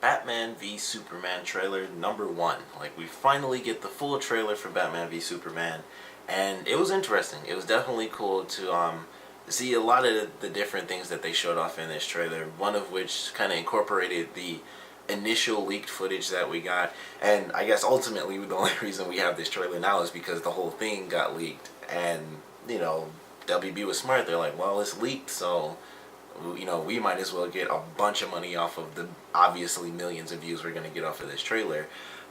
Batman v Superman trailer number one. Like, we finally get the full trailer for Batman v Superman, and it was interesting. It was definitely cool to see a lot of the different things that they showed off in this trailer. One of which kind of incorporated the initial leaked footage that we got, and I guess ultimately the only reason we have this trailer now is because the whole thing got leaked, and WB was smart. They're like, well, it's leaked, so we might as well get a bunch of money off of the obviously millions of views we're going to get off of this trailer.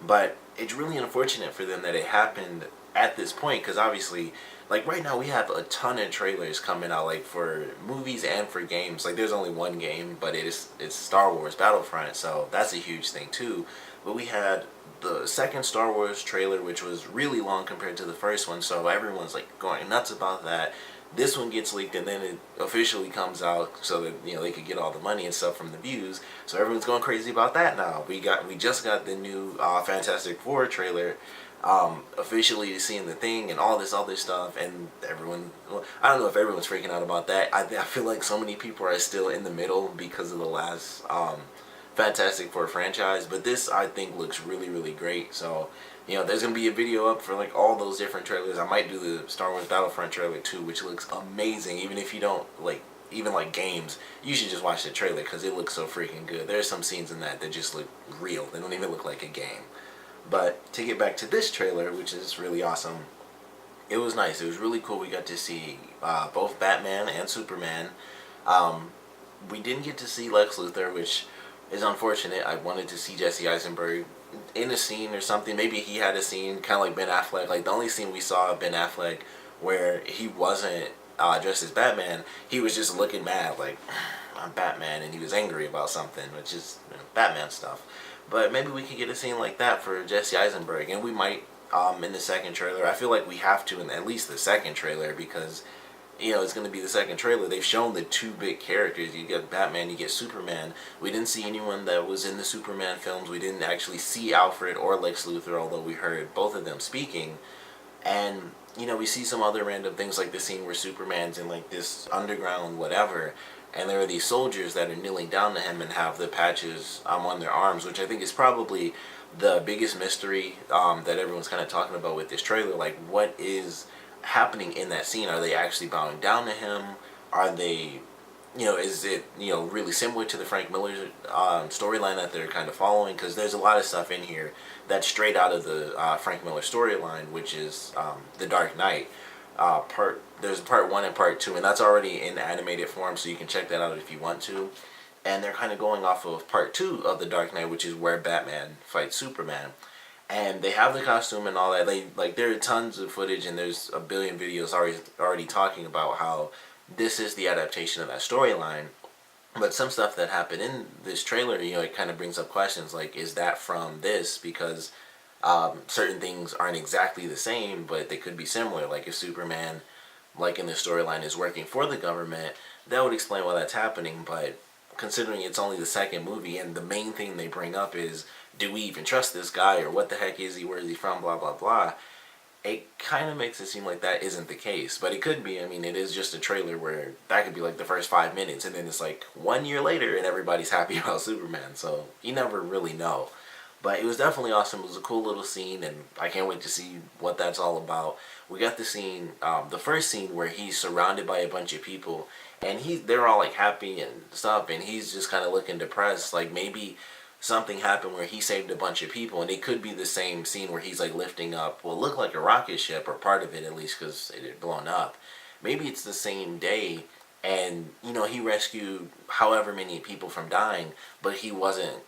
But it's really unfortunate for them that it happened at this point, because obviously, like, right now we have a ton of trailers coming out, like, for movies and for games. Like, there's only one game, but it's Star Wars Battlefront, so that's a huge thing too. But we had the second Star Wars trailer, which was really long compared to the first one, so everyone's like going nuts about that. This one gets leaked, and then it officially comes out so that they could get all the money and stuff from the views. So everyone's going crazy about that now. We just got the new Fantastic Four trailer, officially seeing the thing and all this other stuff, and everyone. Well, I don't know if everyone's freaking out about that. I feel like so many people are still in the middle because of the last Fantastic Four franchise, but this I think looks really, really great. So there's gonna be a video up for like all those different trailers. I might do the Star Wars Battlefront trailer too, which looks amazing. Even if you don't even like games, you should just watch the trailer because it looks so freaking good. There's some scenes in that just look real. They don't even look like a game. But to get back to this trailer, which is really awesome, it was nice. It was really cool. We got to see both Batman and Superman. We didn't get to see Lex Luthor, which is unfortunate. I wanted to see Jesse Eisenberg in a scene or something. Maybe he had a scene, kind of like Ben Affleck. Like, the only scene we saw of Ben Affleck where he wasn't dressed as Batman, he was just looking mad, like, I'm Batman, and he was angry about something, which is Batman stuff. But maybe we could get a scene like that for Jesse Eisenberg, and we might in the second trailer. I feel like we have to in at least the second trailer, because it's going to be the second trailer. They've shown the two big characters. You get Batman, you get Superman. We didn't see anyone that was in the Superman films. We didn't actually see Alfred or Lex Luthor, although we heard both of them speaking. And, we see some other random things, like the scene where Superman's in, like, this underground whatever, and there are these soldiers that are kneeling down to him and have the patches on their arms, which I think is probably the biggest mystery that everyone's kind of talking about with this trailer. Like, what is happening in that scene? Are they actually bowing down to him? Are they, is it, really similar to the Frank Miller storyline that they're kind of following? Because there's a lot of stuff in here that's straight out of the Frank Miller storyline, which is The Dark Knight. There's part 1 and part 2, and that's already in animated form, so you can check that out if you want to. And they're kind of going off of part 2 of The Dark Knight, which is where Batman fights Superman. And they have the costume and all that. There are tons of footage, and there's a billion videos already talking about how this is the adaptation of that storyline. But some stuff that happened in this trailer, it kind of brings up questions like, is that from this? Because certain things aren't exactly the same, but they could be similar. Like, if Superman, like in the storyline, is working for the government, that would explain why that's happening. But considering it's only the second movie, and the main thing they bring up is, do we even trust this guy, or what the heck is he, where is he from, blah blah blah, it kind of makes it seem like that isn't the case. But it could be. I mean, it is just a trailer where that could be like the first 5 minutes, and then it's like 1 year later and everybody's happy about Superman, so you never really know. But it was definitely awesome. It was a cool little scene, and I can't wait to see what that's all about. We got the scene, the first scene, where he's surrounded by a bunch of people, and they're all like happy and stuff, and he's just kind of looking depressed. Like, maybe something happened where he saved a bunch of people, and it could be the same scene where he's like lifting up what looked like a rocket ship, or part of it at least, because it had blown up. Maybe it's the same day, and he rescued however many people from dying, but he wasn't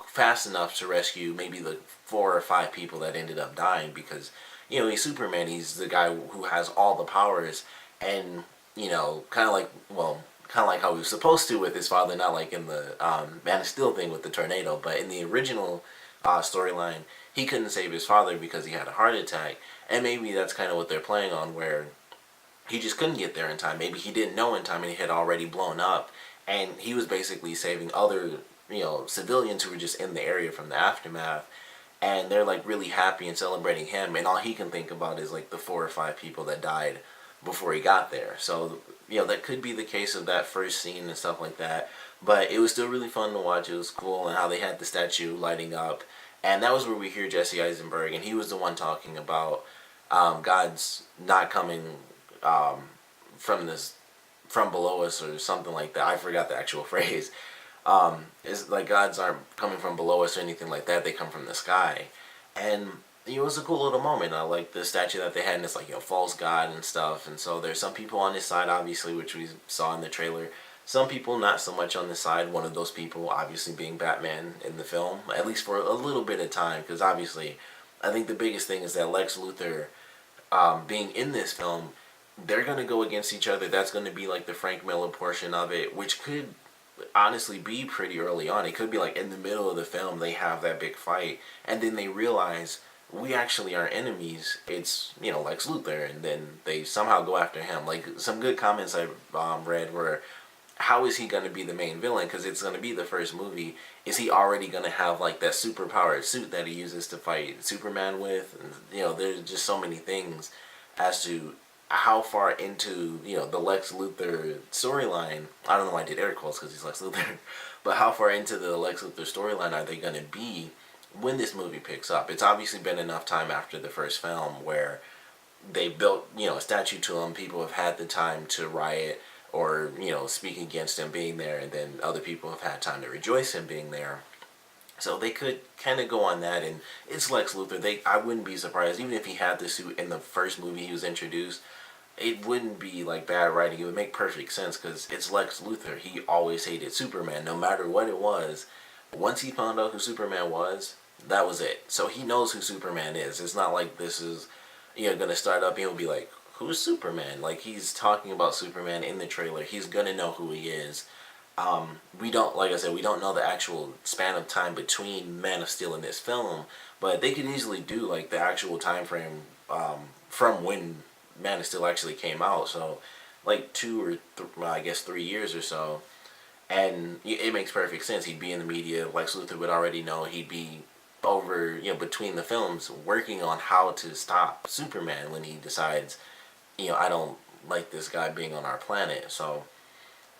fast enough to rescue maybe the 4 or 5 people that ended up dying, because he's Superman. He's the guy who has all the powers, and kind of like how he was supposed to with his father, not like in the Man of Steel thing with the tornado, but in the original storyline, he couldn't save his father because he had a heart attack. And maybe that's kind of what they're playing on, where he just couldn't get there in time. Maybe he didn't know in time, and he had already blown up, and he was basically saving other civilians who were just in the area from the aftermath, and they're like really happy and celebrating him, and all he can think about is like the 4 or 5 people that died before he got there. So that could be the case of that first scene and stuff like that. But it was still really fun to watch. It was cool, and how they had the statue lighting up, and that was where we hear Jesse Eisenberg, and he was the one talking about God's not coming um, from this from below us or something like that. I forgot the actual phrase. It's like gods aren't coming from below us or anything like that. They come from the sky, and it was a cool little moment. I like the statue that they had, and it's like, false god and stuff. And so there's some people on his side, obviously, which we saw in the trailer. Some people not so much on the side. One of those people, obviously, being Batman in the film, at least for a little bit of time, because obviously, I think the biggest thing is that Lex Luthor, being in this film, they're gonna go against each other. That's gonna be like the Frank Miller portion of it, which could honestly be pretty early on. It could be like in the middle of the film they have that big fight, and then they realize we actually are enemies. It's Lex Luthor, and then they somehow go after him. Like some good comments I read were, how is he going to be the main villain? Because it's going to be the first movie. Is he already going to have like that super powered suit that he uses to fight Superman with? And, there's just so many things as to how far into the Lex Luthor storyline. I don't know why I did air quotes because he's Lex Luthor, but how far into the Lex Luthor storyline are they going to be when this movie picks up? It's obviously been enough time after the first film where they built a statue to him. People have had the time to riot or speak against him being there, and then other people have had time to rejoice him being there. So they could kind of go on that, and it's Lex Luthor. I wouldn't be surprised even if he had the suit in the first movie he was introduced. It wouldn't be like bad writing. It would make perfect sense because it's Lex Luthor. He always hated Superman, no matter what it was. Once he found out who Superman was, that was it. So he knows who Superman is. It's not like this is gonna start up and he'll be like, who's Superman? Like, he's talking about Superman in the trailer. He's gonna know who he is. We don't, like I said, we don't know the actual span of time between Man of Steel and this film, but they could easily do like the actual time frame from when Man of Steel actually came out. So like 3 years or so, and it makes perfect sense. He'd be in the media. Lex Luthor would already know. He'd be over between the films working on how to stop Superman when he decides I don't like this guy being on our planet. So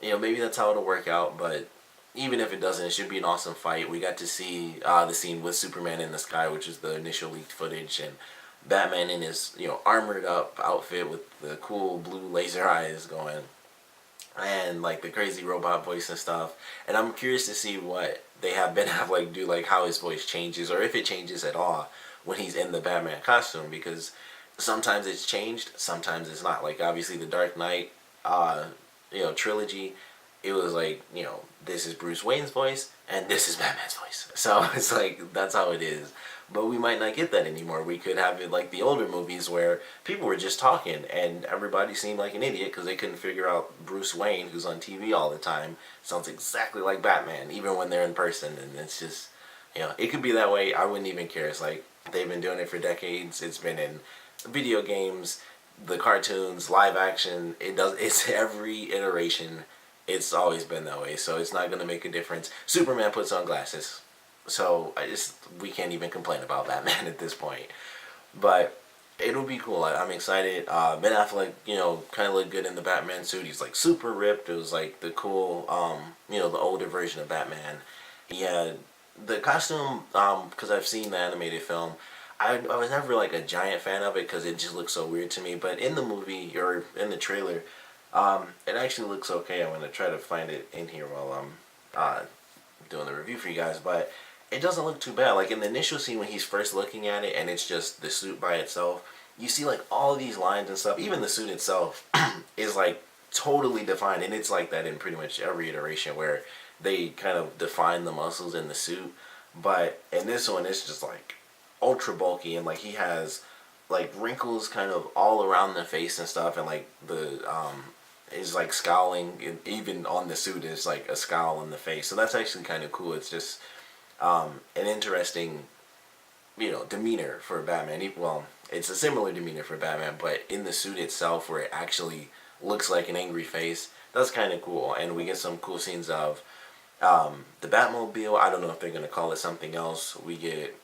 maybe that's how it'll work out, but even if it doesn't, it should be an awesome fight. We got to see the scene with Superman in the sky, which is the initial leaked footage, and Batman in his armored up outfit with the cool blue laser eyes going, and like the crazy robot voice and stuff. And I'm curious to see what they have Ben Affleck do, like how his voice changes, or if it changes at all when he's in the Batman costume, because sometimes it's changed, sometimes it's not. Like obviously the Dark Knight trilogy, it was like, this is Bruce Wayne's voice and this is Batman's voice. So it's like, that's how it is. But we might not get that anymore. We could have it like the older movies where people were just talking and everybody seemed like an idiot because they couldn't figure out Bruce Wayne, who's on TV all the time, sounds exactly like Batman, even when they're in person. And it's just, it could be that way. I wouldn't even care. It's like, they've been doing it for decades. It's been in video games, the cartoons, live action. It's every iteration. It's always been that way. So it's not going to make a difference. Superman puts on glasses. So we can't even complain about Batman at this point. But it'll be cool. I'm excited. Ben Affleck, kind of looked good in the Batman suit. He's like super ripped. It was like the cool, the older version of Batman. He had the costume, because I've seen the animated film. I was never like a giant fan of it because it just looks so weird to me. But in the movie or in the trailer, it actually looks okay. I'm gonna try to find it in here while I'm doing the review for you guys. But it doesn't look too bad. Like in the initial scene when he's first looking at it and it's just the suit by itself, you see like all of these lines and stuff. Even the suit itself is like totally defined, and it's like that in pretty much every iteration where they kind of define the muscles in the suit. But in this one, it's just like ultra bulky, and like he has like wrinkles kind of all around the face and stuff, and like the is like scowling, and even on the suit is like a scowl in the face. So that's actually kind of cool. It's just an interesting demeanor for Batman. Well, it's a similar demeanor for Batman, but in the suit itself where it actually looks like an angry face, that's kind of cool. And we get some cool scenes of the Batmobile. I don't know if they're going to call it something else. We get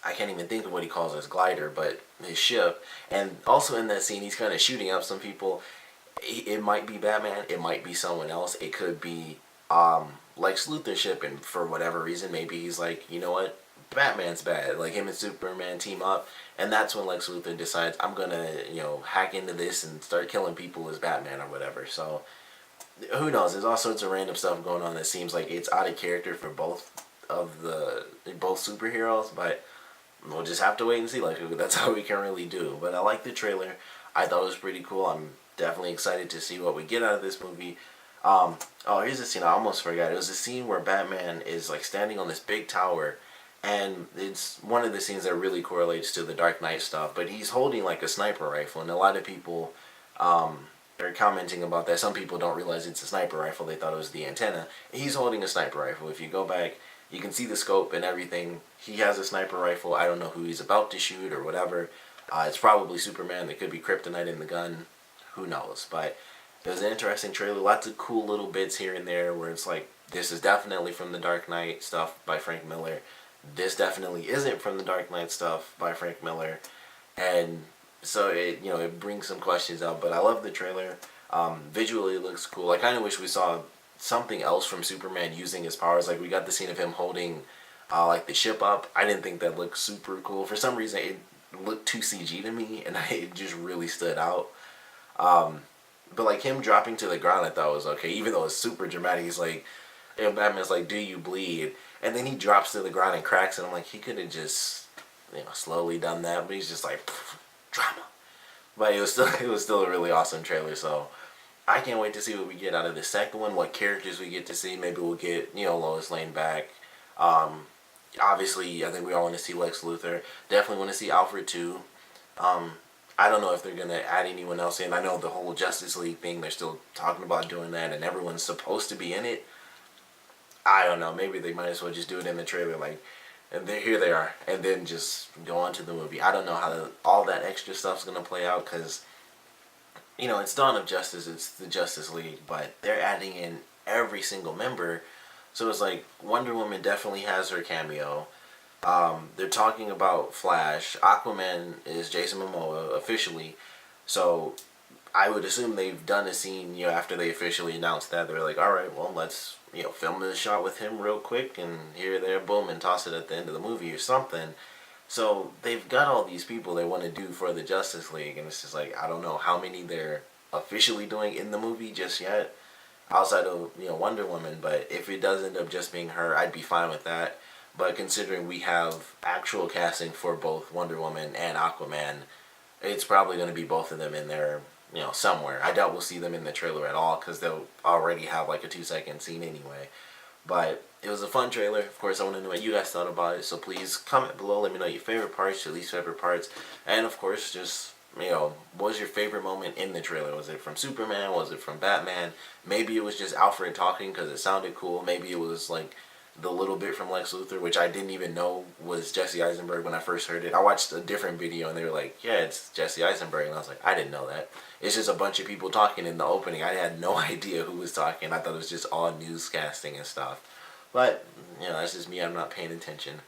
I can't even think of what he calls his glider, but his ship. And also in that scene, he's kind of shooting up some people. It might be Batman. It might be someone else. It could be Lex Luthor ship, and for whatever reason, maybe he's like, you know what, Batman's bad. Like him and Superman team up, and that's when Lex Luthor decides I'm gonna, hack into this and start killing people as Batman or whatever. So who knows? There's all sorts of random stuff going on that seems like it's out of character for both superheroes, but we'll just have to wait and see. Like that's all we can really do. But I like the trailer. I thought it was pretty cool. I'm definitely excited to see what we get out of this movie. Oh, here's a scene I almost forgot. It was a scene where Batman is like standing on this big tower, and it's one of the scenes that really correlates to the Dark Knight stuff. But he's holding like a sniper rifle, and a lot of people are commenting about that. Some people don't realize it's a sniper rifle. They thought it was the antenna. He's holding a sniper rifle. If you go back, you can see the scope and everything. He has a sniper rifle. I don't know who he's about to shoot or whatever. It's probably Superman. There could be kryptonite in the gun. Who knows? But it was an interesting trailer. Lots of cool little bits here and there where it's like, this is definitely from the Dark Knight stuff by Frank Miller. This definitely isn't from the Dark Knight stuff by Frank Miller. And so it brings some questions out. But I love the trailer. Visually it looks cool. I kind of wish we saw something else from Superman using his powers. Like we got the scene of him holding like the ship up. I didn't think that looked super cool. For some reason it looked too CG to me, and it just really stood out. But like him dropping to the ground, I thought was okay, even though it's super dramatic. He's like, Batman's like, "Do you bleed?" And then he drops to the ground and cracks, and I'm like, he could have just slowly done that, but he's just like drama. But it was still a really awesome trailer. So I can't wait to see what we get out of the second one. What characters we get to see. Maybe we'll get Lois Lane back. Obviously, I think we all want to see Lex Luthor. Definitely want to see Alfred too. I don't know if they're going to add anyone else in. I know the whole Justice League thing, they're still talking about doing that, and everyone's supposed to be in it. I don't know. Maybe they might as well just do it in the trailer, like, and here they are, and then just go on to the movie. I don't know how all that extra stuff's going to play out, because, it's Dawn of Justice, it's the Justice League, but they're adding in every single member. So it's like Wonder Woman definitely has her cameo. They're talking about Flash. Aquaman is Jason Momoa officially. So I would assume they've done a scene, after they officially announced that. They're like, all right, well, let's, film this shot with him real quick, and here, there, boom, and toss it at the end of the movie or something. So they've got all these people they want to do for the Justice League, and it's just like, I don't know how many they're officially doing in the movie just yet, outside of, Wonder Woman. But if it does end up just being her, I'd be fine with that. But considering we have actual casting for both Wonder Woman and Aquaman, it's probably going to be both of them in there, somewhere. I doubt we'll see them in the trailer at all, because they'll already have like a 2-second scene anyway. But it was a fun trailer. Of course, I want to know what you guys thought about it. So please comment below. Let me know your favorite parts, your least favorite parts. And of course, just, what was your favorite moment in the trailer? Was it from Superman? Was it from Batman? Maybe it was just Alfred talking because it sounded cool. Maybe it was like the little bit from Lex Luthor, which I didn't even know was Jesse Eisenberg when I first heard it. I watched a different video and they were like, yeah, it's Jesse Eisenberg. And I was like, I didn't know that. It's just a bunch of people talking in the opening. I had no idea who was talking. I thought it was just all newscasting and stuff. But, that's just me. I'm not paying attention.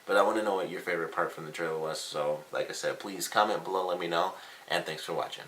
But I want to know what your favorite part from the trailer was. So, like I said, please comment below. Let me know. And thanks for watching.